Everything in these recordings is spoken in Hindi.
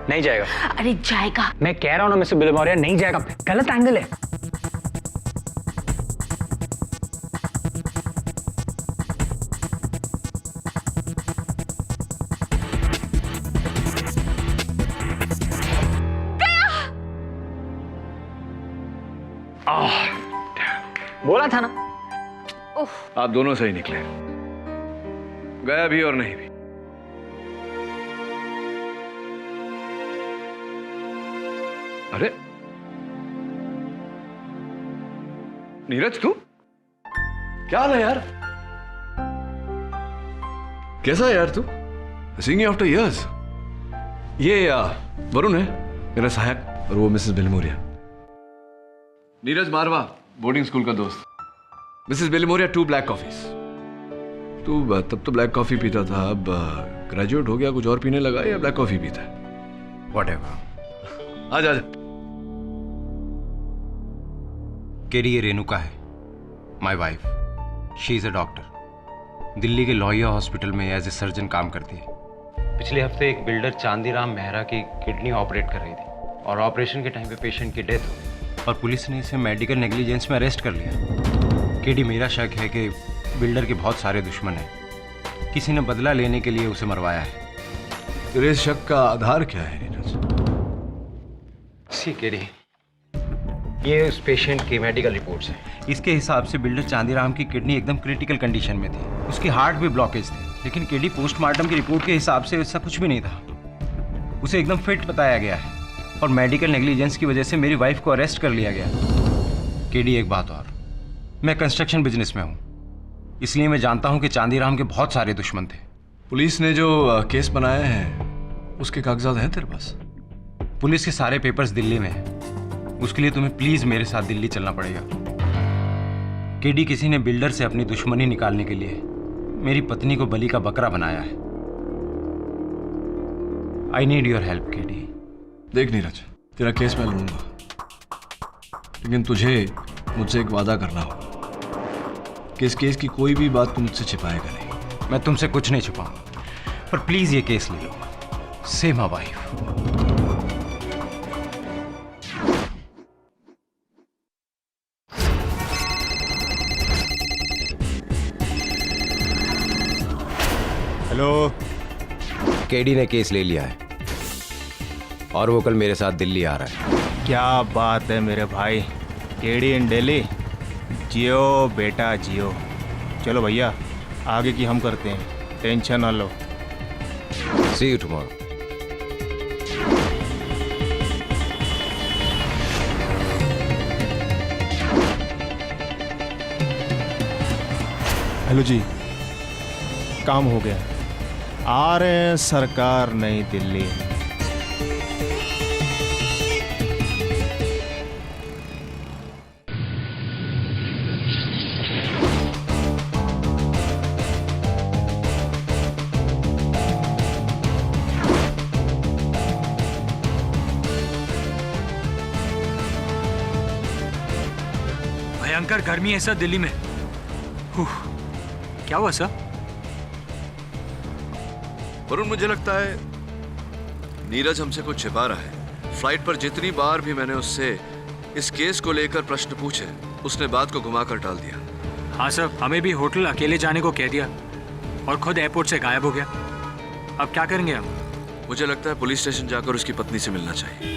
नहीं जाएगा। अरे जाएगा। मैं कह रहा हूँ ना मिस्टर बिलमोरिया, नहीं जाएगा, गलत एंगल है। बोला था ना। आप दोनों सही निकले, गया भी और नहीं भी। अरे नीरज, तू क्या हाल है यार? कैसा है यार तू? Seeing you after years. ये वरुण है मेरा सहायक, और वो मिसेस बिलमोरिया। नीरज मारवा, बोर्डिंग स्कूल का दोस्त। Mrs Bilimoria, 2 black coffees. तू तब तो ब्लैक कॉफी पीता था, अब ग्रेजुएट हो गया, कुछ और पीने लगा या ब्लैक कॉफी पीता है? व्हाटएवर। आजा आजा। केडी, ये रेणुका है, my wife. She is a doctor, Delhi के लोहिया हॉस्पिटल में एज ए सर्जन काम करती है। पिछले हफ्ते एक बिल्डर चांदीराम मेहरा की किडनी ऑपरेट कर रही थी, और ऑपरेशन के टाइम पे पेशेंट की डेथ हो गई, और पुलिस ने इसे मेडिकल नेग्लिजेंस में अरेस्ट कर लिया। केडी, मेरा शक है कि बिल्डर के बहुत सारे दुश्मन हैं, किसी ने बदला लेने के लिए उसे मरवाया है। तेरे शक का आधार क्या है नीरज? सी केडी, ये उस पेशेंट की मेडिकल रिपोर्ट्स हैं। इसके हिसाब से बिल्डर चांदीराम की किडनी एकदम क्रिटिकल कंडीशन में थी, उसकी हार्ट भी ब्लॉकेज थी। लेकिन केडी, पोस्टमार्टम की रिपोर्ट के हिसाब से ऐसा कुछ भी नहीं था, उसे एकदम फिट बताया गया है, और मेडिकल नेग्लिजेंस की वजह से मेरी वाइफ को अरेस्ट कर लिया गया। केडी, एक बात और, मैं कंस्ट्रक्शन बिजनेस में हूँ, इसलिए मैं जानता हूँ कि चांदीराम के बहुत सारे दुश्मन थे। पुलिस ने जो केस बनाया है उसके कागजात हैं तेरे पास? पुलिस के सारे पेपर्स दिल्ली में हैं, उसके लिए तुम्हें प्लीज मेरे साथ दिल्ली चलना पड़ेगा। केडी, किसी ने बिल्डर से अपनी दुश्मनी निकालने के लिए मेरी पत्नी को बलि का बकरा बनाया है। I need your help KD. देख नीरज, तेरा केस मैं लूंगा, लेकिन तुझे मुझसे एक वादा करना होगा कि इस केस की कोई भी बात तू मुझसे छिपाएगा नहीं। मैं तुमसे कुछ नहीं छुपाऊंगा, पर प्लीज ये केस ले लो। से माय वाइफ। हेलो। केडी ने केस ले लिया है, और वो कल मेरे साथ दिल्ली आ रहा है। क्या बात है मेरे भाई, केडी इन दिल्ली। जियो बेटा जियो। चलो भैया, आगे की हम करते हैं, टेंशन ना लो। सी यू टुमारो। हेलो जी, काम हो गया, आ रहे हैं सरकार नई दिल्ली। भयंकर गर्मी है सर दिल्ली में। क्या हुआ सर? वरुण, मुझे लगता है नीरज हमसे कुछ छिपा रहा है। फ्लाइट पर जितनी बार भी मैंने उससे इस केस को लेकर प्रश्न पूछे, उसने बात को घुमाकर टाल दिया। हाँ सर, हमें भी होटल अकेले जाने को कह दिया और खुद एयरपोर्ट से गायब हो गया। अब क्या करेंगे हम? मुझे लगता है पुलिस स्टेशन जाकर उसकी पत्नी से मिलना चाहिए।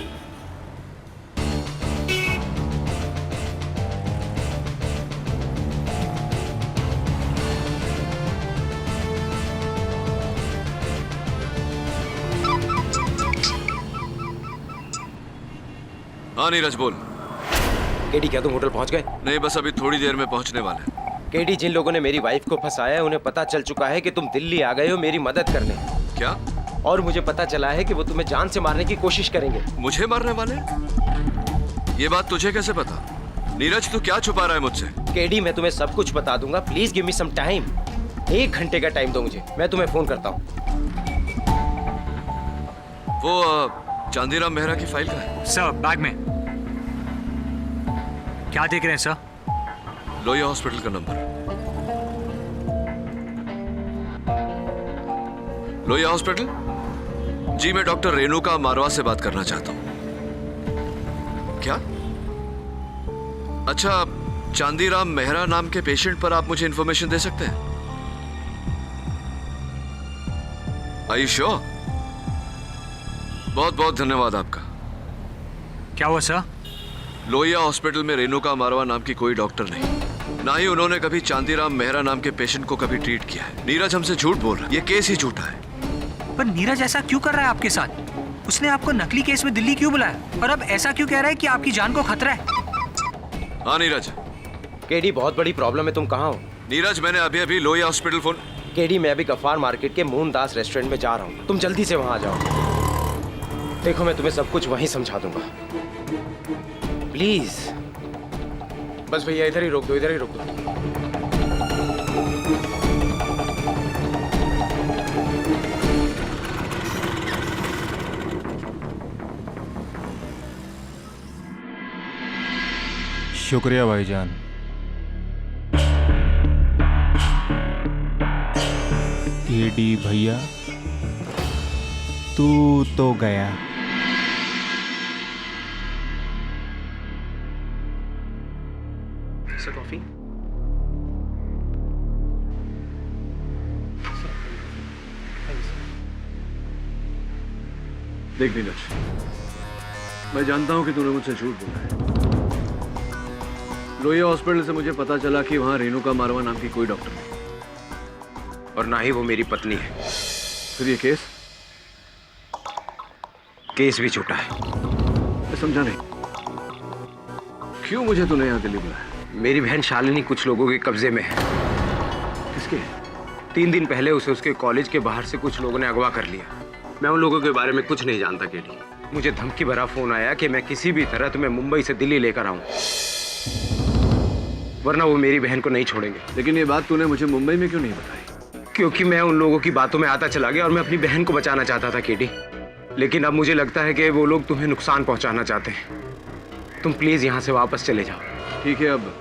हाँ नीरज, बोल। केडी, क्या तुम होटल पहुंच गए? नहीं, बस अभी थोड़ी देर में पहुंचने वाले हैं। केडी, जिन लोगों ने मेरी वाइफ को फंसाया है उन्हें पता चल चुका है कि तुम दिल्ली आ गए हो मेरी मदद करने। क्या? और मुझे पता चला है कि वो तुम्हें जान से मारने की कोशिश करेंगे। मुझे मारने वाले? ये बात तुझे कैसे पता? नीरज, तू क्या छुपा रहा है मुझसे? केडी, मैं तुम्हें सब कुछ बता दूंगा, please give me some time. 1 घंटे का टाइम दो मुझे, मैं तुम्हें फोन करता हूँ। वो चांदीराम मेहरा की फाइल का है सर, बैग में। क्या देख रहे हैं सर? लोहिया हॉस्पिटल का नंबर। लोहिया हॉस्पिटल? जी, मैं डॉक्टर रेणुका मारवा से बात करना चाहता हूँ। क्या? अच्छा, चांदीराम मेहरा नाम के पेशेंट पर आप मुझे इंफॉर्मेशन दे सकते हैं? Are you sure? बहुत बहुत धन्यवाद आपका। क्या हुआ सर? लोहिया हॉस्पिटल में रेणुका मारवा नाम की कोई डॉक्टर नहीं, ना ही उन्होंने कभी चांदीराम मेहरा नाम के पेशेंट को कभी ट्रीट किया है। नीरज हमसे झूठ बोल रहा है, ये केस ही झूठा है। पर नीरज ऐसा क्यों कर रहा है आपके साथ? उसने आपको नकली केस में दिल्ली क्यों बुलाया और अब ऐसा क्यों कह रहा है कि आपकी जान को खतरा है? हाँ नीरज। केडी, बहुत बड़ी प्रॉब्लम है, तुम कहाँ हो? नीरज, मैंने अभी अभी लोहिया हॉस्पिटल फोन। केडी, मैं अभी गफ्फार मार्केट के मोहनदास रेस्टोरेंट में जा रहा हूँ, तुम जल्दी से वहाँ आ जाओ। देखो, मैं तुम्हें सब कुछ वहीं समझा दूंगा, प्लीज। बस भैया, इधर ही रोक दो, इधर ही रोक दो। शुक्रिया भाईजान। केडी भैया, तू तो गया। Sir, coffee? देख नीरज, मैं जानता हूं कि तूने मुझसे झूठ बोला है। लोहिया हॉस्पिटल से मुझे पता चला कि वहां रेणुका मारवा नाम की कोई डॉक्टर नहीं, और ना ही वो मेरी पत्नी है। फिर ये केस भी झूठा है। मैं समझा नहीं, क्यों मुझे तूने यहाँ दिल्ली बुलाया? मेरी बहन शालिनी कुछ लोगों के कब्जे में है। किसके? 3 दिन पहले उसे उसके कॉलेज के बाहर से कुछ लोगों ने अगवा कर लिया। मैं उन लोगों के बारे में कुछ नहीं जानता केडी। मुझे धमकी भरा फोन आया कि मैं किसी भी तरह तुम्हें मुंबई से दिल्ली लेकर आऊं, वरना वो मेरी बहन को नहीं छोड़ेंगे। लेकिन ये बात तूने मुझे मुंबई में क्यों नहीं बताई? क्योंकि मैं उन लोगों की बातों में आता चला गया और मैं अपनी बहन को बचाना चाहता था केडी। लेकिन अब मुझे लगता है कि वो लोग तुम्हें नुकसान पहुंचाना चाहते हैं। तुम प्लीज यहाँ से वापस चले जाओ। ठीक है, अब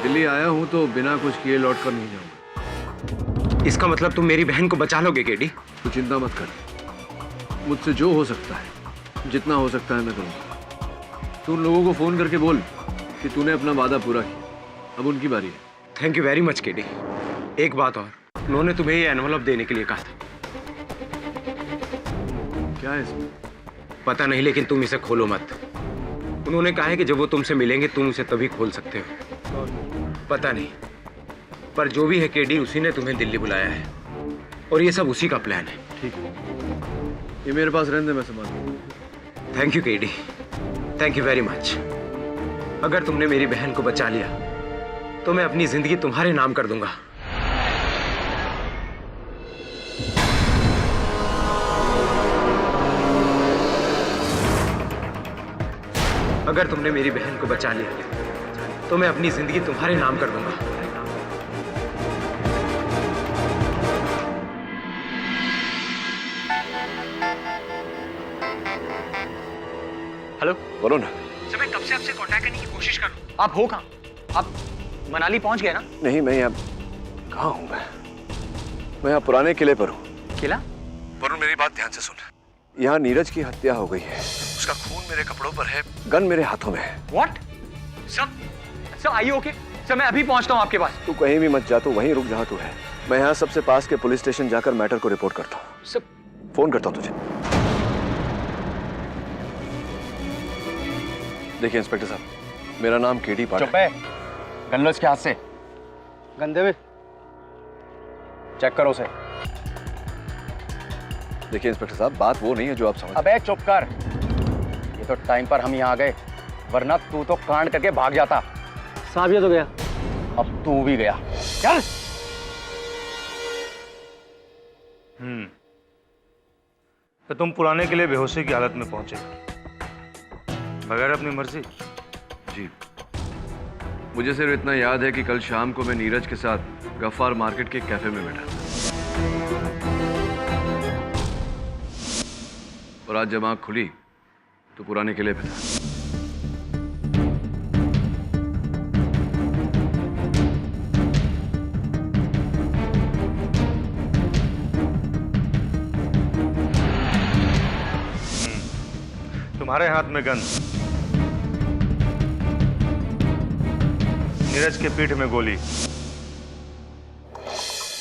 दिल्ली आया हूँ तो बिना कुछ किए लौट कर नहीं जाऊंगा। इसका मतलब तुम मेरी बहन को बचा लोगे केडी? तू चिंता मत कर, मुझसे जो हो सकता है, जितना हो सकता है मैं करूँगा। तू उन लोगों को फोन करके बोल कि तूने अपना वादा पूरा किया, अब उनकी बारी है। Thank you very much KD. एक बात और, उन्होंने तुम्हें ये एनवलप देने के लिए कहा था। क्या है इसमें? पता नहीं, लेकिन तुम इसे खोलो मत। उन्होंने कहा है कि जब वो तुमसे मिलेंगे तुम उसे तभी खोल सकते हो। पता नहीं, पर जो भी है केडी, उसी ने तुम्हें दिल्ली बुलाया है और ये सब उसी का प्लान है। ठीक है, ये मेरे पास रहने दे, मैं संभाल लूंगा। Thank you KD, thank you very much. अगर तुमने मेरी बहन को बचा लिया तो मैं अपनी जिंदगी तुम्हारे नाम कर दूंगा। अगर तुमने मेरी बहन को बचा लिया तो मैं अपनी जिंदगी तुम्हारे नाम कर दूंगा। हेलो बोलो ना। सर, मैं कब से आपसे कांटेक्ट करने की कोशिश कर रहा हूँ। आप हो कहाँ? आप मनाली पहुंच गए ना? नहीं, मैं यहाँ कहाँ हूँ? मैं यहाँ पुराने किले पर हूँ। किला? वरुण, मेरी बात ध्यान से सुन। यहाँ नीरज की हत्या हो गई है, उसका खून मेरे कपड़ों पर है, गन मेरे हाथों में है। व्हाट? सर आइए। ओके सर, मैं अभी पहुंचता हूँ आपके पास। तू कहीं भी मत जा, तू वहीं रुक जहाँ तू है। मैं यहाँ सबसे पास के पुलिस स्टेशन जाकर मैटर को रिपोर्ट करता हूँ। सर, फोन करता हूँ तुझे। देखिए इंस्पेक्टर साहब, मेरा नाम केडी पाठक। चुप है। गन लो इसके हाथ से। गंदे में चेक करो उसे। देखिए इंस्पेक्टर साहब, बात वो नहीं है जो आप समझ। अबे चुप कर। ये तो टाइम पर हम यहाँ आ गए, वरना तू तो कांड करके भाग जाता। साहब ये तो गया, अब तू भी गया। चल। तो तुम पुराने किले बेहोशी की हालत में पहुंचे बगैर अपनी मर्जी? जी, मुझे सिर्फ इतना याद है कि कल शाम को मैं नीरज के साथ गफ्फार मार्केट के कैफे में बैठा था, और आज जब आँख खुली तो पुराने किले पे था। तुम्हारे हाथ में गन, नीरज के पीठ में गोली।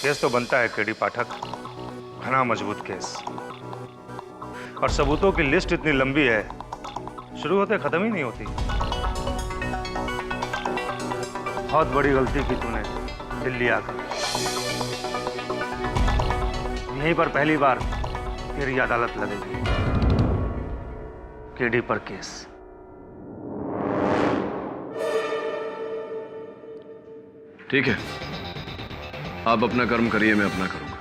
केस तो बनता है केडी पाठक, घना मजबूत केस, और सबूतों की लिस्ट इतनी लंबी है, शुरू होते खत्म ही नहीं होती। बहुत बड़ी गलती की तूने दिल्ली आकर। यहीं पर पहली बार तेरी अदालत लगेगी, केडी पर केस। ठीक है, आप अपना कर्म करिए, मैं अपना करूंगा।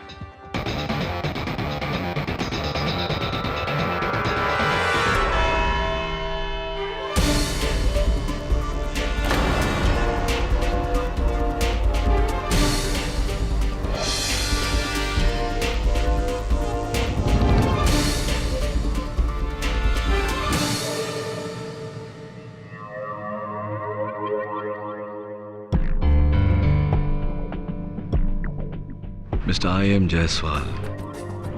Mr. I.M. Jaiswal,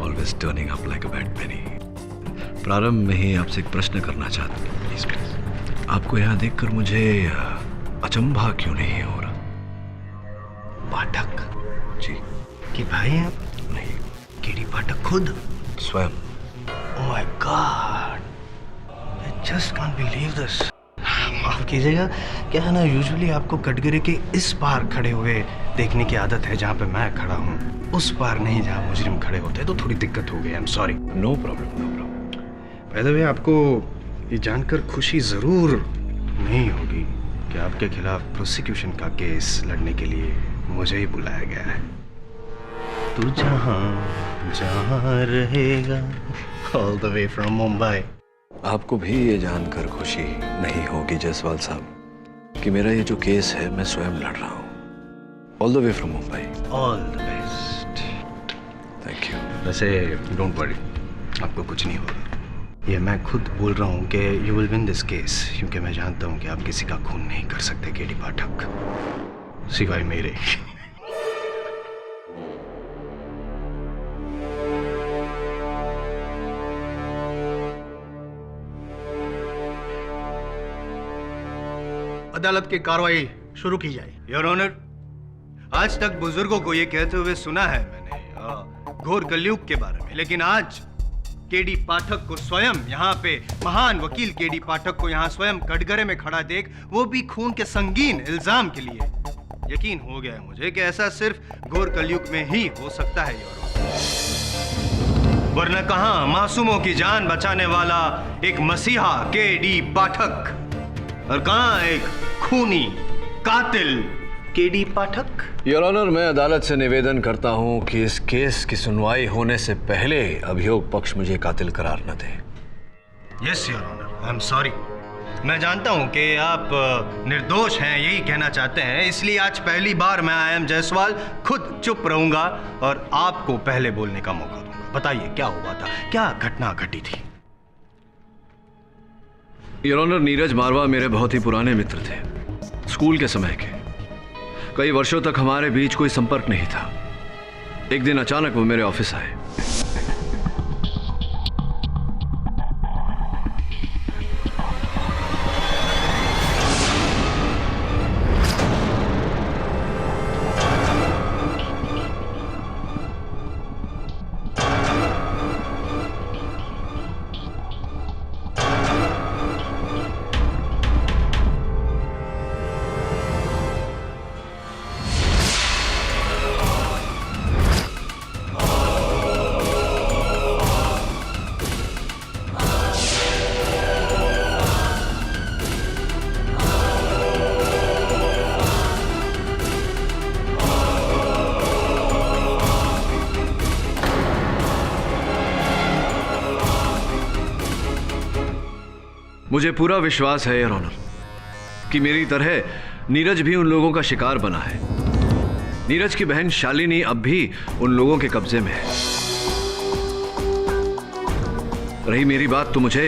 always turning up like a bad penny. प्रारंभ में ही आपसे एक प्रश्न करना चाहता हूँ, प्लीज प्लीज। आपको यहाँ देखकर मुझे अचंभा क्यों नहीं हो रहा? पाठक जी कि भाई आप? नहीं, केडी पाठक खुद? स्वयं। Oh my God! I just can't believe this. माफ कीजिएगा, क्या है ना, यूजुअली आपको कटघरे के इस पार खड़े हुए देखने की आदत है जहाँ पे मैं खड़ा हूँ, उस पार नहीं जहाँ मुजरिम खड़े होते हैं, तो थोड़ी दिक्कत हो गई। I am sorry. No problem, no problem. By the way, आपको ये जानकर खुशी जरूर नहीं होगी कि आपके खिलाफ प्रोसिक्यूशन का केस लड़ने के लिए मुझे ही बुलाया गया है। तू जहाँ जहाँ रहेगा, all the way from Mumbai. आपको भी ये जानकर खुशी नहीं होगी जायसवाल साहब कि मेरा ये जो केस है मैं स्वयं लड़ रहा हूँ, all the way from Mumbai. All the best. Thank you. वैसे डोंट वरी, आपको कुछ नहीं होगा। ये मैं खुद बोल रहा हूँ कि you will win this case, क्योंकि मैं जानता हूँ कि आप किसी का खून नहीं कर सकते केडी पाठक, सिवाय मेरे। अदालत की कार्रवाई शुरू की जाए। योर ऑनर, आज तक बुजुर्गों को ये कहते हुए सुना है मैंने घोर कलयुग के बारे में, लेकिन आज केडी पाठक को स्वयं यहाँ पे, महान वकील केडी पाठक को यहाँ स्वयं कटघरे में खड़ा देख, वो भी खून के संगीन इल्जाम के लिए, यकीन हो गया है मुझे कि ऐसा सिर्फ घोर कलयुग में ही हो सकता है योर ऑनर। वरना कहाँ मासूमों की जान बचाने वाला एक मसीहा केडी पाठक, और कहाँ एक खूनी कातिल केडी पाठक। योर ऑनर, मैं अदालत से निवेदन करता हूं कि इस केस की सुनवाई होने से पहले अभियोग पक्ष मुझे कातिल करार न दे। Yes your honour, I am sorry. मैं जानता हूं कि आप निर्दोष हैं, यही कहना चाहते हैं, इसलिए आज पहली बार मैं I.M. जायसवाल खुद चुप रहूंगा और आपको पहले बोलने का मौका दूंगा। बताइए क्या हुआ था, क्या घटना घटी थी? योर ऑनर, नीरज मारवा मेरे बहुत ही पुराने मित्र थे, स्कूल के समय के। कई वर्षों तक हमारे बीच कोई संपर्क नहीं था। एक दिन अचानक वो मेरे ऑफिस आए। मुझे पूरा विश्वास है योर ऑनर कि मेरी तरह नीरज भी उन लोगों का शिकार बना है। नीरज की बहन शालिनी अब भी उन लोगों के कब्जे में है। रही मेरी बात, तो मुझे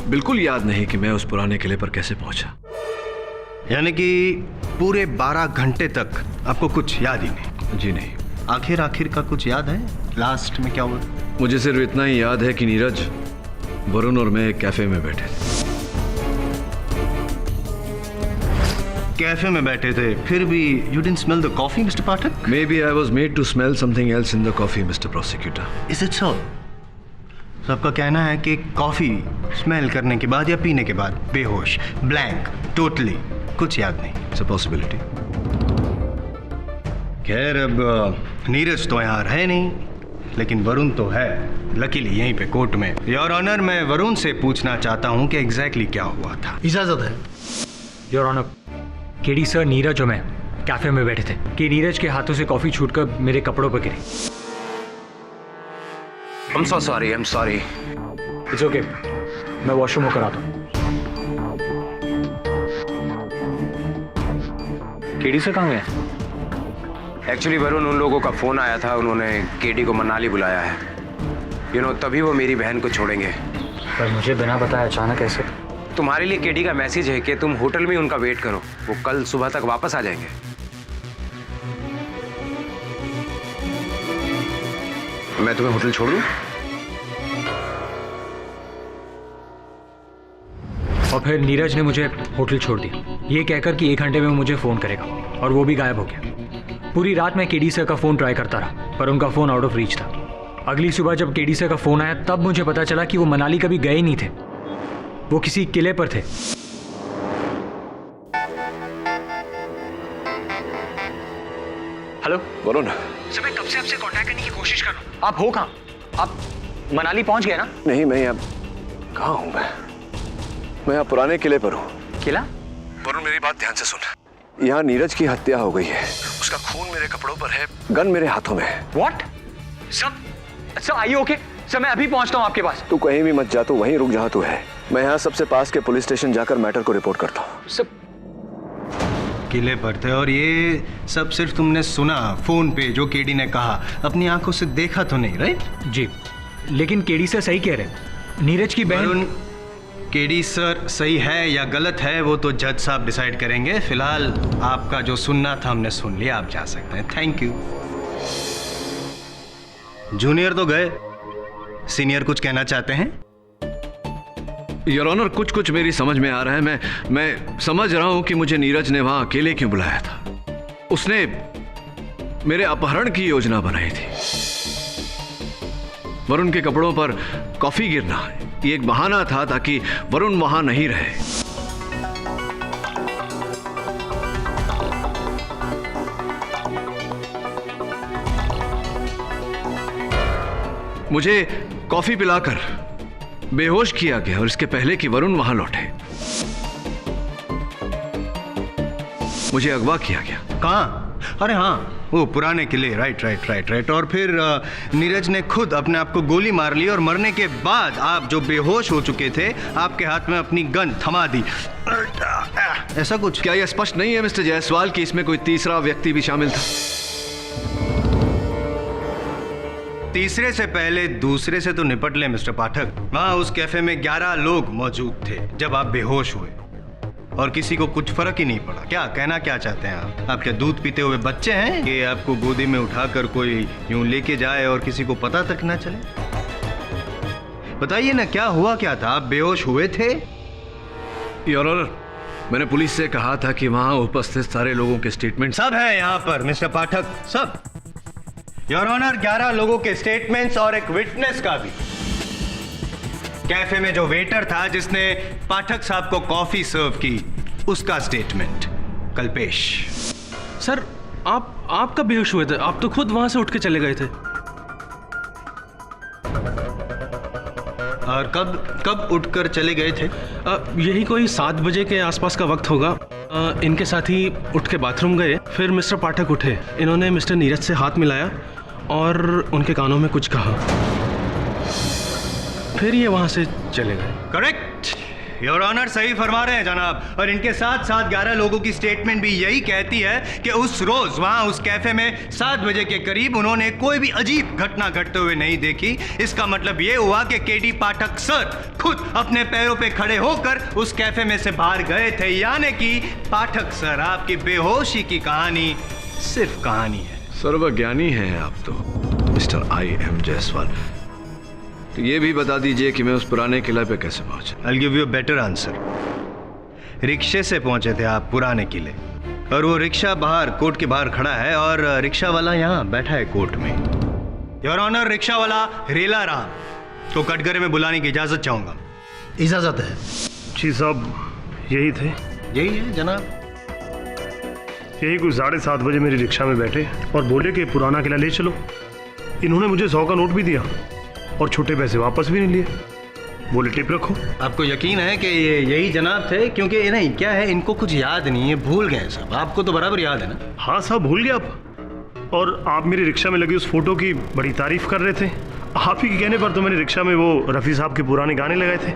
बिल्कुल याद नहीं कि मैं उस पुराने किले पर कैसे पहुंचा। यानी कि पूरे 12 घंटे तक आपको कुछ याद ही नहीं? जी नहीं। आखिर का कुछ याद है? लास्ट में क्या हुआ? मुझे सिर्फ इतना ही याद है कि नीरज वरुण और मैं एक कैफे में बैठे थे। कैफे में बैठे थे, फिर भी you didn't smell the coffee mister Pathak? Maybe I was made to smell something else in the coffee, Mr. Prosecutor. Is it so? सबका कहना है कि कॉफी स्मेल करने के बाद या पीने के बाद बेहोश, ब्लैंक, टोटली कुछ याद नहीं। It's a possibility. खैर, अब नीरज तो यहाँ है नहीं, लेकिन वरुण तो है, लकीली यहीं पे कोर्ट में। योर ऑनर, मैं वरुण से पूछना चाहता हूँ कि एग्जैक्टली क्या हुआ था। इजाजत है? Your honour, KD sir, Neeraj और मैं कैफे में बैठे थे कि नीरज के हाथों से कॉफी छूटकर मेरे कपड़ों पर गिरी। I'm so sorry, I'm sorry. It's okay, मैं वॉशरूम होकर आता हूँ। केडी सर कहाँ गए? एक्चुअली वरुण, उन लोगों का फ़ोन आया था, उन्होंने केडी को मनाली बुलाया है। तभी वो मेरी बहन को छोड़ेंगे। पर मुझे बिना बताए अचानक ऐसे? तुम्हारे लिए केडी का मैसेज है कि तुम होटल में उनका वेट करो, वो कल सुबह तक वापस आ जाएंगे। मैं तुम्हें होटल छोड़ दूं? और फिर नीरज ने मुझे होटल छोड़ दिया, ये कहकर कि 1 घंटे में मुझे फ़ोन करेगा, और वो भी गायब हो गया। पूरी रात मैं केडी सर का फ़ोन ट्राई करता रहा, पर उनका फ़ोन आउट ऑफ रीच था। अगली सुबह जब केडी सर का फ़ोन आया, तब मुझे पता चला कि वो मनाली कभी गए नहीं थे, वो किसी किले पर थे। हेलो वरुण, सर, मैं कब से आपसे कांटेक्ट करने की कोशिश कर रहा हूँ। आप हो कहाँ? आप मनाली पहुँच गए ना? नहीं, मैं अब कहाँ हूँ? मैं यहाँ पुराने किले पर हूँ। किला? वरुण, मेरी बात ध्यान से सुन। यहाँ नीरज की हत्या हो गई है, उसका खून मेरे कपड़ों पर है, गन मेरे हाथों में है। व्हाट? सर, आइए। ओके सर, मैं अभी पहुँचता हूँ आपके पास। तू कहीं भी मत जा, तू वहीं रुक जहाँ तू है। मैं यहाँ सबसे पास के पुलिस स्टेशन जाकर मैटर को रिपोर्ट करता हूँ। सर, किले पर थे, और ये सब सिर्फ तुमने सुना फोन पे जो केडी ने कहा, अपनी आंखों से देखा तो नहीं, राइट? जी, लेकिन केडी सर सही कह रहे हैं। नीरज की बहन। वरुण, केडी सर सही है या गलत है वो तो जज साहब डिसाइड करेंगे। फिलहाल आपका जो सुनना था हमने सुन लिया, आप जा सकते हैं। Thank you. जूनियर तो गए, सीनियर कुछ कहना चाहते हैं? योर ऑनर, कुछ कुछ मेरी समझ में आ रहा है। मैं समझ रहा हूं कि मुझे नीरज ने वहां अकेले क्यों बुलाया था। उसने मेरे अपहरण की योजना बनाई थी। वरुण के कपड़ों पर कॉफी गिरना ये एक बहाना था ताकि वरुण वहां नहीं रहे। मुझे कॉफी पिलाकर बेहोश किया गया, और इसके पहले कि वरुण वहां लौटे मुझे अगवा किया गया। कहाँ? अरे हाँ, वो पुराने किले। राइट। और फिर नीरज ने खुद अपने आप को गोली मार ली, और मरने के बाद आप जो बेहोश हो चुके थे, आपके हाथ में अपनी गन थमा दी, ऐसा कुछ? क्या यह स्पष्ट नहीं है मिस्टर जायसवाल कि इसमें कोई तीसरा व्यक्ति भी शामिल था? तीसरे से पहले दूसरे से तो निपट ले मिस्टर पाठक। वहां उस कैफे में 11 लोग मौजूद थे जब आप बेहोश हुए, और किसी को कुछ फर्क ही नहीं पड़ा। क्या कहना क्या चाहते हैं आप? आप क्या दूध पीते हुए बच्चे हैं कि आपको गोदी में उठाकर कोई यूं लेके जाए और किसी को पता तक ना चले? बताइए ना, क्या हुआ क्या था? आप बेहोश हुए थे? योर ऑनर, मैंने पुलिस से कहा था कि वहां उपस्थित सारे लोगों के स्टेटमेंट सब है यहाँ पर मिस्टर पाठक, सब। योर ऑनर, 11 लोगों के स्टेटमेंट्स और एक विटनेस का भी। कैफे में जो वेटर था जिसने पाठक साहब को कॉफी सर्व की, उसका स्टेटमेंट। कल्पेश। सर, आप कब बेहोश हुए थे? आप तो खुद वहां से उठ के चले गए थे। और कब उठकर चले गए थे? यही कोई 7 बजे के आसपास का वक्त होगा। इनके साथी उठ के बाथरूम गए, फिर मिस्टर पाठक उठे। इन्होंने मिस्टर नीरज से हाथ मिलाया और उनके कानों में कुछ कहा, फिर ये वहां से चले गए। करेक्ट, योर ऑनर सही फरमा रहे हैं जनाब। और इनके साथ 11 लोगों की स्टेटमेंट भी यही कहती है कि उस रोज वहां उस कैफे में 7 बजे के करीब उन्होंने कोई भी अजीब घटना घटते हुए नहीं देखी। इसका मतलब यह हुआ कि केडी पाठक सर खुद अपने पैरों पे खड़े होकर उस कैफे में से बाहर गए थे। यानी कि पाठक सर, आपकी बेहोशी की कहानी सिर्फ कहानी है। सर्वज्ञानी हैं आप तो मिस्टर आई एम जायसवाल। तो ये भी बता दीजिए कि मैं उस पुराने किले पे कैसे पहुंचा। I'll give you a better answer. रिक्शे से पहुंचे थे आप पुराने किले, और वो रिक्शा बाहर कोर्ट के बाहर खड़ा है और रिक्शा वाला यहाँ बैठा है कोर्ट में। योर ऑनर, रिक्शा वाला रेला राम तो कटघरे में बुलाने की इजाजत चाहूंगा। इजाज़त है। जी साहब, यही थे। यही है जनाब। यही कुछ 7:30 बजे मेरी रिक्शा में बैठे और बोले कि पुराना किला ले चलो। इन्होंने मुझे 100 का नोट भी दिया और छोटे पैसे वापस भी नहीं लिए। बोले टिप रखो। आपको यकीन है कि ये यही जनाब थे? क्योंकि नहीं, क्या है, इनको कुछ याद नहीं है, भूल गए सब। आपको तो बराबर याद है ना? हाँ साहब, भूल गया आप। और आप मेरी रिक्शा में लगी उस फोटो की बड़ी तारीफ कर रहे थे। आप ही के कहने पर तो मैंने रिक्शा में वो रफ़ी साहब के पुराने गाने लगाए थे।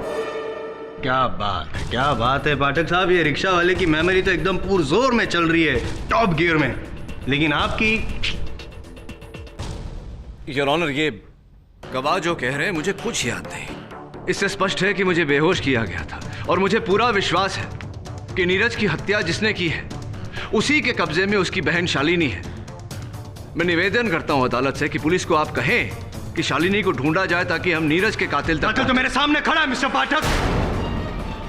क्या बात है, क्या बात है पाठक साहब, ये रिक्शा वाले की मेमोरी तो एकदम पुरजोर में चल रही है, टॉप गियर में। लेकिन आपकी, योर ऑनर, ये गवाह जो कह रहे हैं मुझे कुछ याद नहीं। इससे स्पष्ट है कि मुझे बेहोश किया गया था और मुझे पूरा विश्वास है कि नीरज की हत्या जिसने की है उसी के कब्जे में उसकी बहन शालिनी है। मैं निवेदन करता हूं अदालत से कि पुलिस को आप कहें कि शालिनी को ढूंढा जाए ताकि हम नीरज के कातिल तक। तो मेरे सामने खड़ा है मिस्टर पाठक।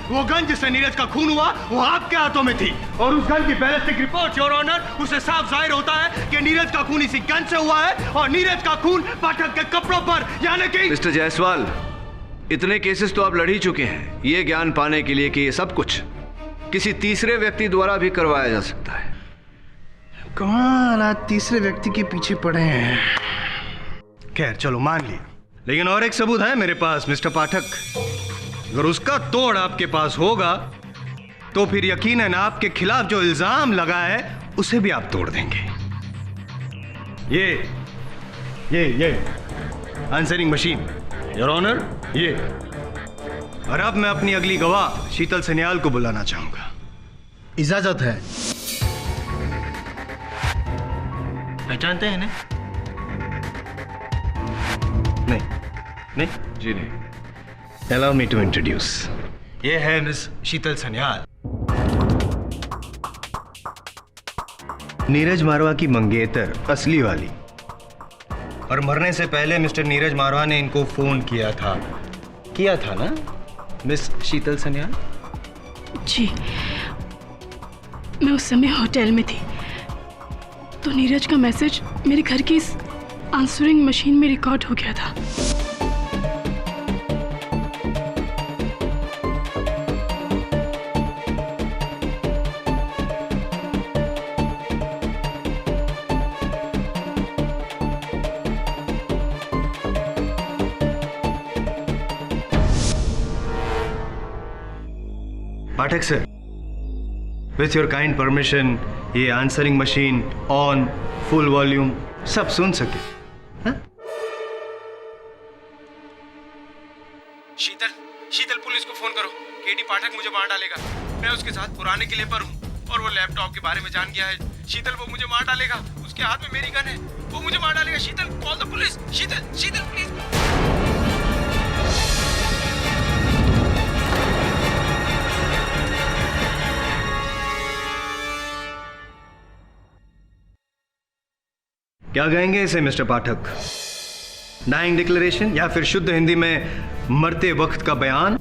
वो गन जिससे नीरज का खून हुआ वो आपके हाथों में थी, और उस गन की बैलिस्टिक रिपोर्ट योर ऑनर, उससे साफ जाहिर होता है कि नीरज का खून इसी गन से हुआ है, और नीरज का खून पाठक के कपड़ों पर, यानी कि। मिस्टर जायसवाल, इतने केसेस तो आप लड़ ही चुके हैं ये ज्ञान पाने के लिए कि ये सब कुछ किसी तीसरे व्यक्ति द्वारा भी करवाया जा सकता है। कमाल, आज तीसरे व्यक्ति के पीछे पड़े हैं। खैर चलो, मान लिया, लेकिन और एक सबूत है मेरे पास मिस्टर पाठक। अगर उसका तोड़ आपके पास होगा तो फिर यकीनन आपके खिलाफ जो इल्जाम लगा है उसे भी आप तोड़ देंगे। ये आंसरिंग मशीन योर ऑनर, ये। और अब मैं अपनी अगली गवाह शीतल सन्याल को बुलाना चाहूंगा। इजाज़त है। पहचानते हैं ना? नहीं, जी नहीं। Allow me to introduce. ये है मिस शीतल सन्याल, नीरज मारवा की मंगेतर, असली वाली। और मरने से पहले मिस्टर नीरज मारवा ने इनको फोन किया था ना मिस शीतल सन्याल? जी, मैं उस समय होटल में थी, तो नीरज का मैसेज मेरे घर की इस आंसरिंग मशीन में रिकॉर्ड हो गया था। Pathak sir, with your kind permission, ये answering machine on, full volume, सब सुन सके। हा? शीतल पुलिस को फोन करो। केडी पाठक मुझे मार डालेगा। मैं उसके साथ पुराने किले पर हूँ और वो लैपटॉप के बारे में जान गया है। शीतल, वो मुझे मार डालेगा। उसके हाथ में मेरी गन है, वो मुझे मार डालेगा। Sheetal, call the police. Sheetal please. क्या कहेंगे इसे मिस्टर पाठक? डाइंग डिक्लेरेशन या फिर शुद्ध हिंदी में मरते वक्त का बयान,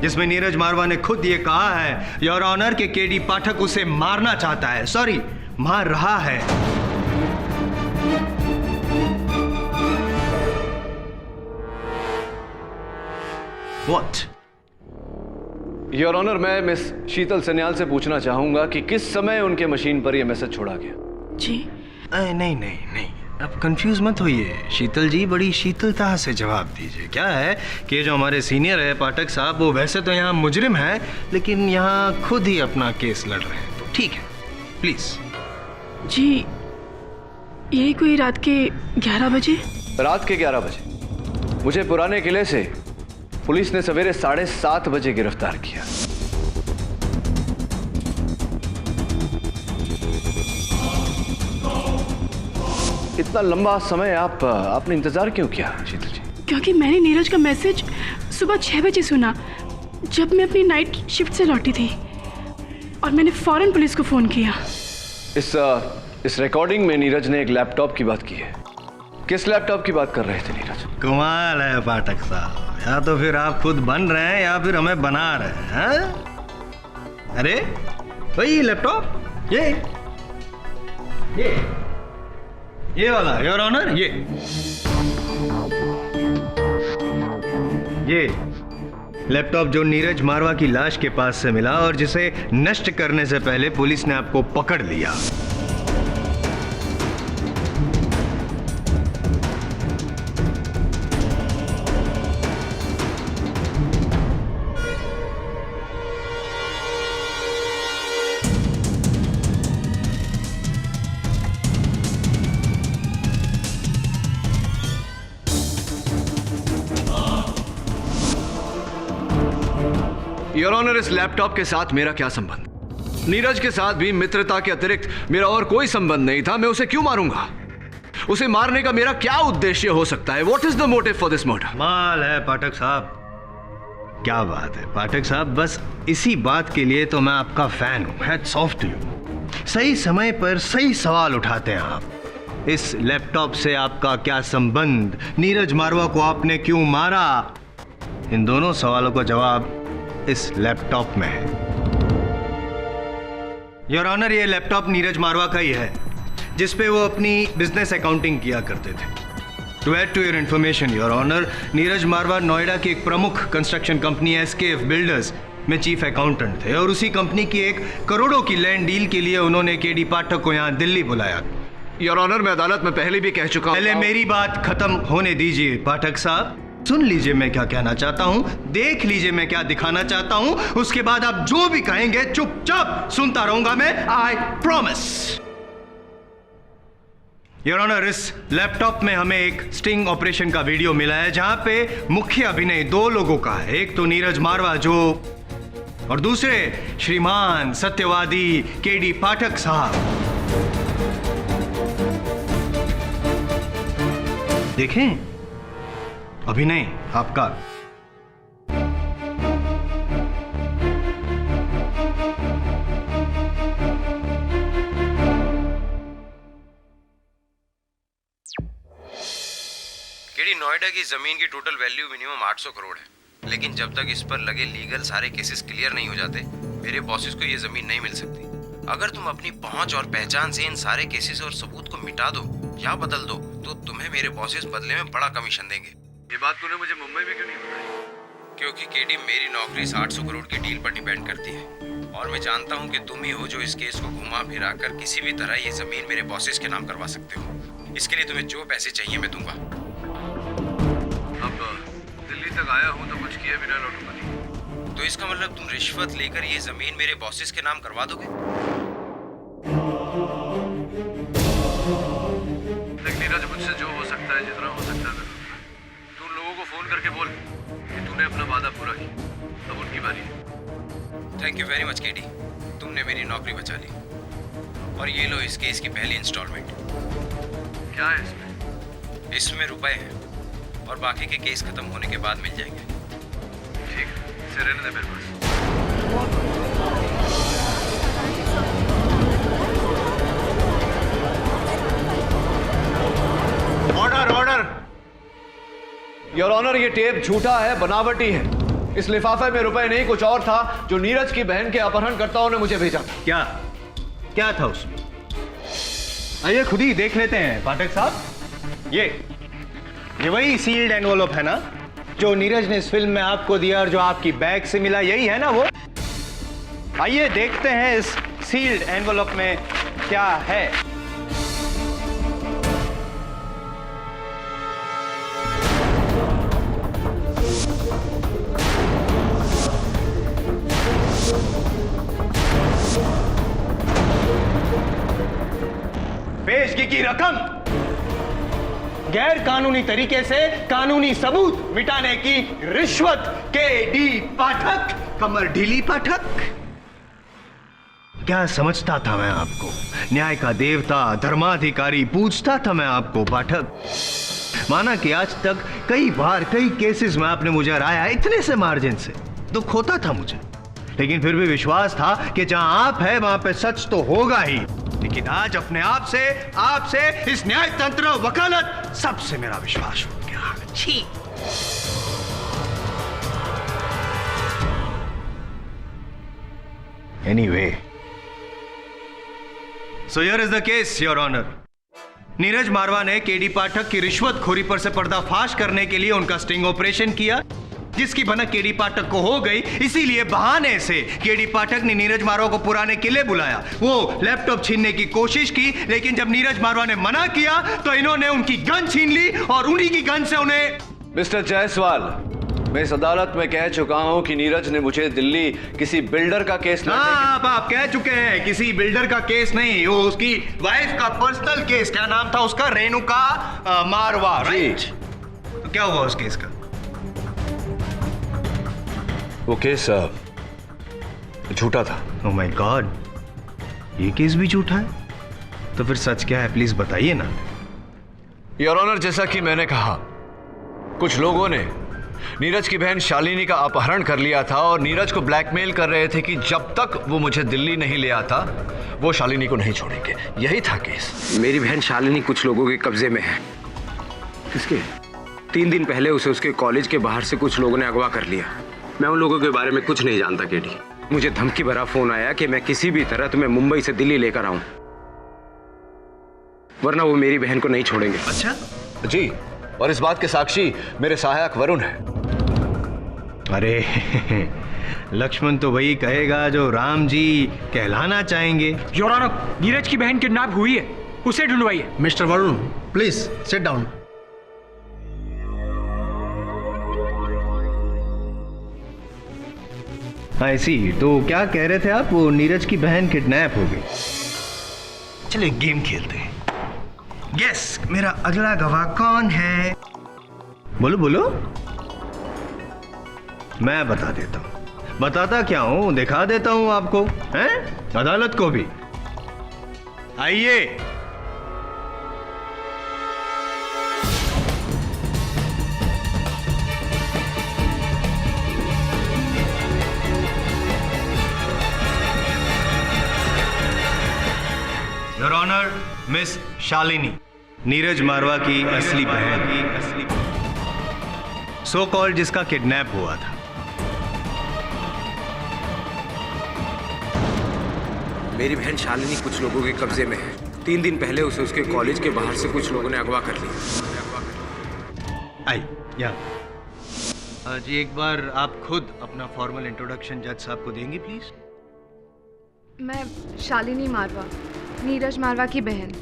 जिसमें नीरज मारवा ने खुद ये कहा है योर ऑनर के केडी पाठक उसे मारना चाहता है, सॉरी मार रहा है। What? योर ऑनर, मैं मिस शीतल सन्याल से पूछना चाहूंगा कि किस समय उनके मशीन पर यह मैसेज छोड़ा गया। जी नहीं, अब कंफ्यूज मत होइए शीतल जी, बड़ी शीतलता से जवाब दीजिए। क्या है कि जो हमारे सीनियर है पाठक साहब, वो वैसे तो यहाँ मुजरिम है, लेकिन यहाँ खुद ही अपना केस लड़ रहे हैं, तो ठीक है, प्लीज। जी, यही कोई रात के 11 बजे। रात के 11 बजे मुझे पुराने किले से पुलिस ने सवेरे 7:30 बजे गिरफ्तार किया। इतना लंबा समय आपने इंतजार क्यों किया शीतल जी? क्योंकि मैंने नीरज का मैसेज सुबह 6 बजे सुना, जब मैं अपनी नाइट शिफ्ट से लौटी थी, और मैंने फौरन पुलिस को फोन किया। इस रिकॉर्डिंग में नीरज ने एक लैपटॉप की बात की है। किस लैपटॉप की बात कर रहे थे नीरज? कमाल है पाठक साहब, या तो फिर आप खुद बन रहे हैं या फिर हमें बना रहे हैं। अरे वही लैपटॉप, ये वाला योर ऑनर, ये लैपटॉप जो नीरज मारवा की लाश के पास से मिला और जिसे नष्ट करने से पहले पुलिस ने आपको पकड़ लिया। योर ऑनर, इस लैपटॉप के साथ मेरा क्या संबंध? नीरज के साथ भी मित्रता के अतिरिक्त मेरा और कोई संबंध नहीं था। मैं उसे क्यों मारूंगा? उसे मारने का मेरा क्या उद्देश्य हो सकता है? What is the motive for this murder? माल है पाठक साहब, क्या बात है पाठक साहब, बस इसी बात के लिए तो मैं आपका फैन हूं। Hats off to you. सही समय पर सही सवाल उठाते हैं आप। इस लैपटॉप से आपका क्या संबंध? नीरज मारवा को आपने क्यों मारा? इन दोनों सवालों का जवाब इस लैपटॉप में है। योर ऑनर, ये लैपटॉप नीरज मारवा का ही है, जिस पे वो अपनी बिजनेस अकाउंटिंग किया करते थे। To add to your information your honour, Neeraj Marwah Noida की एक प्रमुख कंस्ट्रक्शन कंपनी SKF बिल्डर्स में चीफ अकाउंटेंट थे और उसी कंपनी की 1 करोड़ों की लैंड डील के लिए उन्होंने KD पाठक को यहाँ दिल्ली बुलाया। योर ऑनर, मैं अदालत में पहले भी कह चुका हूं। पहले मेरी बात खत्म होने दीजिए पाठक साहब। सुन लीजिए मैं क्या कहना चाहता हूं, देख लीजिए मैं क्या दिखाना चाहता हूं, उसके बाद आप जो भी कहेंगे चुपचाप सुनता रहूंगा मैं, आई प्रॉमिस। योर ऑनर, इस लैपटॉप में हमें एक स्टिंग ऑपरेशन का वीडियो मिला है जहां पे मुख्य अभिनय 2 लोगों का है। एक तो नीरज मारवा जो, और दूसरे श्रीमान सत्यवादी KD पाठक साहब। देखें अभिनय आपका। केडी, नोएडा की जमीन की टोटल वैल्यू मिनिमम 800 करोड़ है, लेकिन जब तक इस पर लगे लीगल सारे केसेस क्लियर नहीं हो जाते, मेरे बॉसेस को ये जमीन नहीं मिल सकती। अगर तुम अपनी पहुंच और पहचान से इन सारे केसेस और सबूत को मिटा दो या बदल दो, तो तुम्हें मेरे बॉसेस बदले में बड़ा कमीशन देंगे। ये बात तूने मुझे मुंबई में क्यों नहीं बताई? क्योंकि केडी, मेरी नौकरी इस 800 करोड़ की डील पर डिपेंड करती है और मैं जानता हूँ कि तुम ही हो जो इस केस को घुमा फिरा कर किसी भी तरह ये जमीन मेरे बॉसेस के नाम करवा सकते हो। इसके लिए तुम्हें जो पैसे चाहिए मैं दूंगा। अब दिल्ली तक आया हूँ तो कुछ किए बिना लौटूंगा नहीं। तो इसका मतलब तुम रिश्वत लेकर ये जमीन मेरे बॉसेस के नाम करवा दोगे? देख नीरज, मुझसे जो हो सकता है, जितना हो सकता है, तू लोगों को फोन करके बोल कि तूने अपना वादा पूरा किया। अब उनकी बारी है। Thank you very much KD, तुमने मेरी नौकरी बचा ली। और ये लो इस केस की पहली इंस्टॉलमेंट। क्या है इसमें? इसमें रुपए हैं और बाकी के केस खत्म होने के बाद मिल जाएंगे। ठीक, इसे रहने दे मेरे पास। Order, order. योर ऑनर, ये टेप झूठा है, बनावटी है। इस लिफाफे में रुपए नहीं, कुछ और था जो नीरज की बहन के अपहरणकर्ताओं ने मुझे भेजा था। क्या था उसमें? आइए खुद ही देख लेते हैं पाठक साहब। ये वही सील्ड एनवलप है ना जो नीरज ने इस फिल्म में आपको दिया और जो आपकी बैग से मिला, यही है ना वो? आइए देखते हैं इस सील्ड एनवलप में क्या है। पेशगी की रकम, गैर कानूनी तरीके से कानूनी सबूत मिटाने की रिश्वत, KD पाठक, कमर ढीली पाठक। क्या समझता था मैं आपको? न्याय का देवता, धर्माधिकारी पूछता था मैं आपको पाठक। माना कि आज तक कई बार कई केसेस में आपने मुझे हराया, इतने से मार्जिन से दुख होता था मुझे, लेकिन फिर भी विश्वास था कि जहां आप है वहां पे सच तो होगा ही। लेकिन आज अपने आप से, आपसे, इस न्याय तंत्र, वकालत, सबसे मेरा विश्वास उठ गया। छी। Anyway, so here is the case, Your Honor. Neeraj मारवा ने केडी पाठक की रिश्वतखोरी पर से पर्दाफाश करने के लिए उनका स्टिंग ऑपरेशन किया, जिसकी भनक केडी पाठक को हो गई। इसीलिए बहाने से केडी पाठक ने नीरज मारवा को पुराने किले बुलाया, वो लैपटॉप छीनने की कोशिश की, लेकिन जब नीरज मारवा ने मना किया तो इन्होंने उनकी गन छीन ली और उन्हीं की गन से उन्हें। मिस्टर जायसवाल, मैं इस अदालत में कह चुका हूं कि नीरज ने मुझे दिल्ली किसी बिल्डर का केस आप कह चुके हैं, किसी बिल्डर का केस नहीं, वो उसकी वाइफ का पर्सनल केस। क्या नाम था उसका? रेणुका मारवा, राइट? तो क्या हुआ उस केस का? वो केस झूठा था। ओह माय गॉड, ये केस भी झूठा है? तो फिर सच क्या है, प्लीज बताइए ना। योर ऑनर, जैसा कि मैंने कहा, कुछ लोगों ने नीरज की बहन शालिनी का अपहरण कर लिया था और नीरज को ब्लैकमेल कर रहे थे कि जब तक वो मुझे दिल्ली नहीं ले आता वो शालिनी को नहीं छोड़ेंगे। यही था केस। मेरी बहन शालिनी कुछ लोगों के कब्जे में है। किसके? 3 दिन पहले उसे उसके कॉलेज के बाहर से कुछ लोगों ने अगवा कर लिया। मैं उन लोगों के बारे में कुछ नहीं जानता केडी। मुझे धमकी भरा फोन आया कि मैं किसी भी तरह तुम्हें मुंबई से दिल्ली लेकर आऊं, वरना वो मेरी बहन को नहीं छोड़ेंगे। अच्छा जी, और इस बात के साक्षी मेरे सहायक वरुण है। अरे लक्ष्मण तो वही कहेगा जो राम जी कहलाना चाहेंगे। योर ऑनर, नीरज की बहन किडनैप हुई है, उसे ढूंढवाइए। Mister Varun, please sit down. ऐसी तो क्या कह रहे थे आप? वो नीरज की बहन किडनैप हो गई। चलो एक गेम खेलते हैं। यस, मेरा अगला गवाह कौन है? बोलो बोलो। मैं बता देता हूं। बताता क्या हूं, दिखा देता हूं आपको, हैं? अदालत को भी। आइए। Your honour, miss Shalini, Neeraj Marwah की असली बहन, सो कॉल्ड जिसका किडनैप हुआ था। मेरी बहन शालिनी कुछ लोगों के कब्जे में है। 3 दिन पहले उसे उसके कॉलेज के बाहर से कुछ लोगों ने अगवा कर लिया। आई या जी, एक बार आप खुद अपना फॉर्मल इंट्रोडक्शन जज साहब को देंगी प्लीज? मैं शालिनी मारवा, नीरज मारवा की बहन।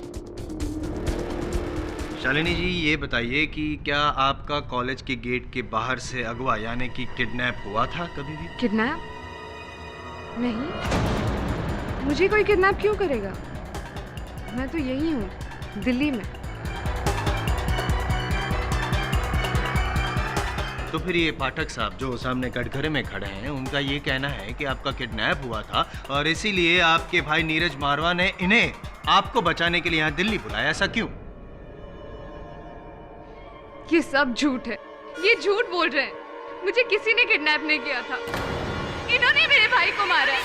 शालिनी जी, ये बताइए कि क्या आपका कॉलेज के गेट के बाहर से अगवा यानी कि किडनैप हुआ था कभी भी? किडनैप? नहीं, मुझे कोई किडनैप क्यों करेगा? मैं तो यही हूँ, दिल्ली में। तो फिर ये पाठक साहब जो सामने कटघरे में खड़े हैं, उनका ये कहना है कि आपका किडनैप हुआ था और इसीलिए आपके भाई नीरज मारवा ने इन्हें आपको बचाने के लिए यहाँ दिल्ली बुलाया। ऐसा क्यों? ये सब झूठ है, ये झूठ बोल रहे हैं। मुझे किसी ने किडनैप नहीं किया था, इन्होंने मेरे भाई को मारा है।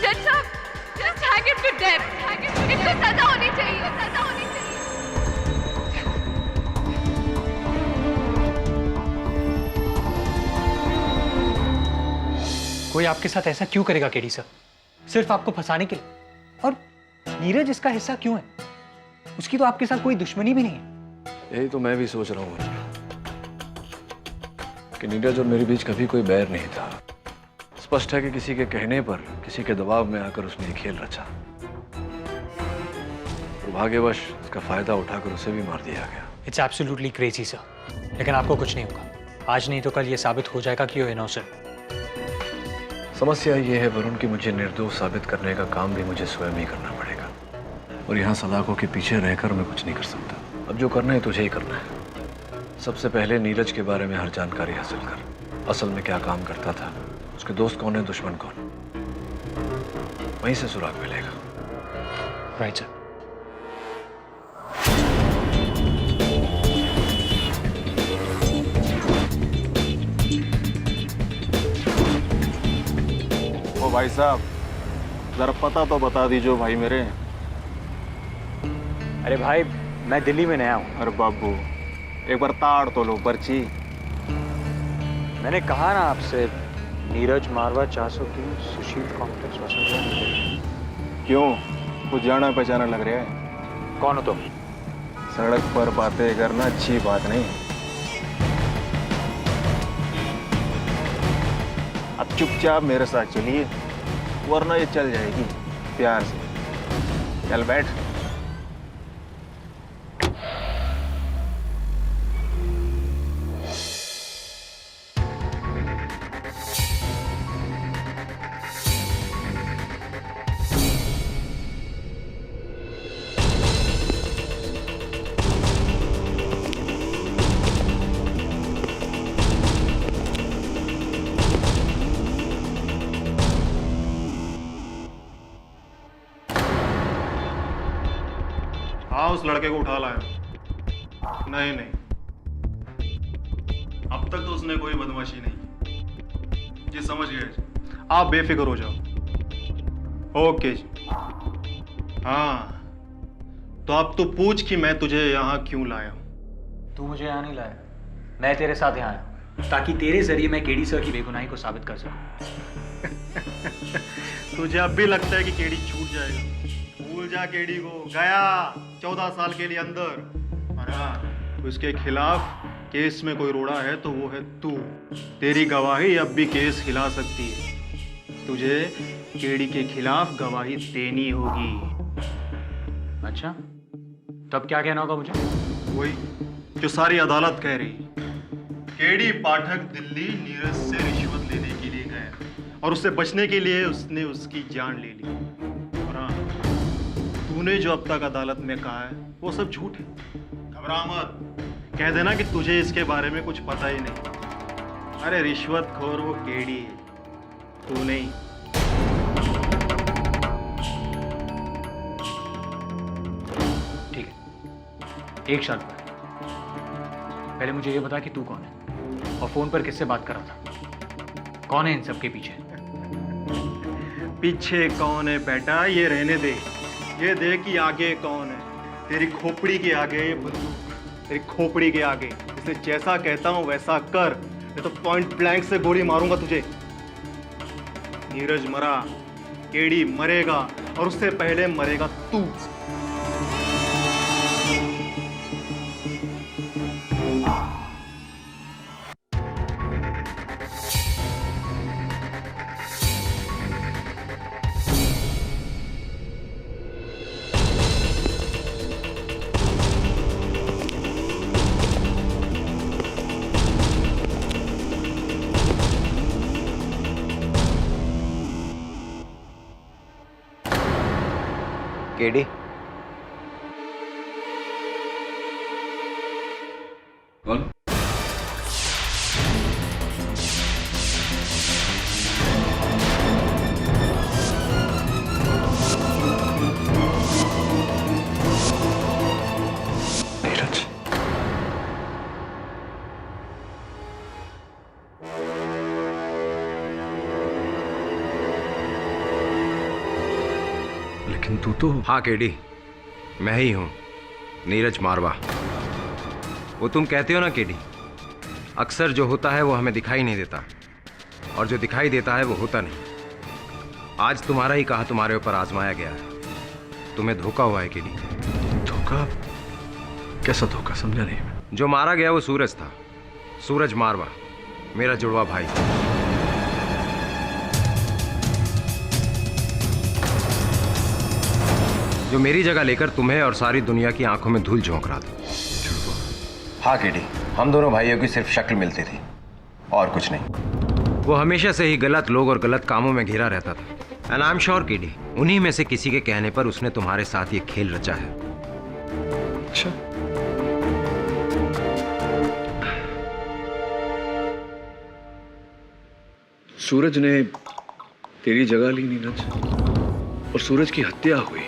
जज साहब, just hang him to death. इसको सजा होनी चाहिए, सजा होनी चाहिए। कोई आपके साथ ऐसा क्यों करेगा केडी सर? सिर्फ आपको फंसाने के लिए? और नीरज इसका हिस्सा क्यों है? उसकी तो आपके साथ कोई दुश्मनी भी नहीं है। यही तो मैं भी सोच रहा हूँ कि नीरज और मेरे बीच कभी कोई बैर नहीं था। स्पष्ट है कि किसी के कहने पर, किसी के दबाव में आकर उसने ये खेल रचा। दुर्भाग्यवश उसका फायदा उठाकर उसे भी मार दिया गया। इट्स एब्सोल्युटली क्रेजी सर, लेकिन आपको कुछ नहीं होगा। आज नहीं तो कल ये साबित हो जाएगा कि वो इनोसेंट। समस्या ये है वरुण कि मुझे निर्दोष साबित करने का काम भी मुझे स्वयं ही करना पड़ेगा, और यहाँ सलाखों के पीछे रहकर मैं कुछ नहीं कर सकता। अब जो करना है तुझे ही करना है। सबसे पहले नीरज के बारे में हर जानकारी हासिल कर। असल में क्या काम करता था, उसके दोस्त कौन है, दुश्मन कौन, वहीं से सुराग मिलेगा। Right sir. भाई साहब जरा पता तो बता दीजिए भाई मेरे। अरे भाई मैं दिल्ली में नया हूँ। अरे बाबू एक बार ताड़ तो लो पर्ची। मैंने कहा ना आपसे, नीरज मारवा 403 सुशील कॉम्प्लेक्स वसंत। क्यों कुछ जाना पहचाना लग रहा है? कौन हो तुम? सड़क पर बातें करना अच्छी बात नहीं। अब चुपचाप मेरे साथ चलिए वरना ये चल जाएगी। प्यार से चल बैठ। हाँ उस लड़के को उठा लाया। नहीं नहीं, अब तक तो उसने कोई बदमाशी नहीं। जी समझ गए जी, आप बेफिक्र हो जाओ। ओके जी। हाँ तो अब तू पूछ कि मैं तुझे यहाँ क्यों लाया हूँ। तू मुझे यहाँ नहीं लाया, मैं तेरे साथ यहाँ आया हूँ ताकि तेरे जरिए मैं केडी सर की बेगुनाही को साबित कर सकूं। तुझे अब भी लगता है कि केडी छूट जाएगा? भूल जा केडी को, गया 14 साल के लिए अंदर। और हाँ उसके खिलाफ केस में कोई रोड़ा है तो वो है तू। तेरी गवाही अब भी केस हिला सकती है। तुझे केडी के खिलाफ गवाही देनी होगी। अच्छा तब क्या कहना होगा मुझे? वही जो सारी अदालत कह रही। केडी पाठक दिल्ली नीरज से रिश्वत लेने के लिए गया और उससे बचने के लिए उसने उसकी जान ले ली। और हाँ तूने जो अब तक अदालत में कहा है वो सब झूठ है। घबरा मत, कह देना कि तुझे इसके बारे में कुछ पता ही नहीं। अरे रिश्वतखोर वो केडी है, तू नहीं। ठीक है, एक शर्त पर। पहले मुझे ये बता कि तू कौन है और फोन पर किससे बात कर रहा था? कौन है इन सब के पीछे? पीछे कौन है बेटा ये रहने दे, ये देख कि आगे कौन है। तेरी खोपड़ी के आगे ये बंदूक, तेरी खोपड़ी के आगे। इसलिए जैसा कहता हूं वैसा कर, नहीं तो पॉइंट ब्लैंक से गोली मारूंगा तुझे। नीरज मरा, केडी मरेगा और उससे पहले मरेगा तू। केडी कौन? नीरज लेकिन तू तो। हाँ केडी मैं ही हूँ, नीरज मारवा। वो तुम कहते हो ना केडी, अक्सर जो होता है वो हमें दिखाई नहीं देता और जो दिखाई देता है वो होता नहीं। आज तुम्हारा ही कहा तुम्हारे ऊपर आजमाया गया है। तुम्हें धोखा हुआ है केडी। धोखा? कैसा धोखा? समझा नहीं मैं। जो मारा गया वो सूरज था, सूरज मारवा, मेरा जुड़वा भाई। जो मेरी जगह लेकर तुम्हें और सारी दुनिया की आंखों में धूल झोंक रहा था। हाँ केडी, हम दोनों भाइयों की सिर्फ शक्ल मिलती थी और कुछ नहीं। वो हमेशा से ही गलत लोग और गलत कामों में घिरा रहता था। And I am sure KD, उन्हीं में से किसी के कहने पर उसने तुम्हारे साथ ये खेल रचा है। अच्छा सूरज ने तेरी जगह ली नीरज, और सूरज की हत्या हुई।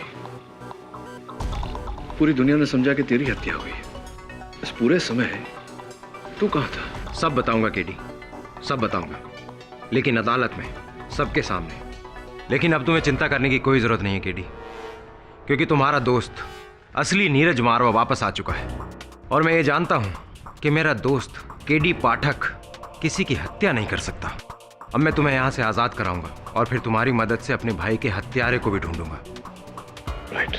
पूरी दुनिया ने समझा कि तेरी हत्या हुई है। इस पूरे समय तू कहाँ था? सब बताऊंगा केडी, सब बताऊंगा, लेकिन अदालत में सबके सामने। लेकिन अब तुम्हें चिंता करने की कोई ज़रूरत नहीं है केडी, क्योंकि तुम्हारा दोस्त असली नीरज मारवा वापस आ चुका है। और मैं ये जानता हूँ कि मेरा दोस्त केडी पाठक किसी की हत्या नहीं कर सकता। अब मैं तुम्हें यहाँ से आज़ाद कराऊंगा और फिर तुम्हारी मदद से अपने भाई के हत्यारे को भी ढूंढूंगा। Right.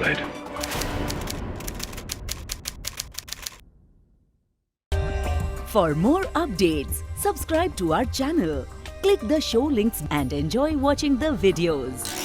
Right. For more updates, subscribe to our channel, click the show links and enjoy watching the videos.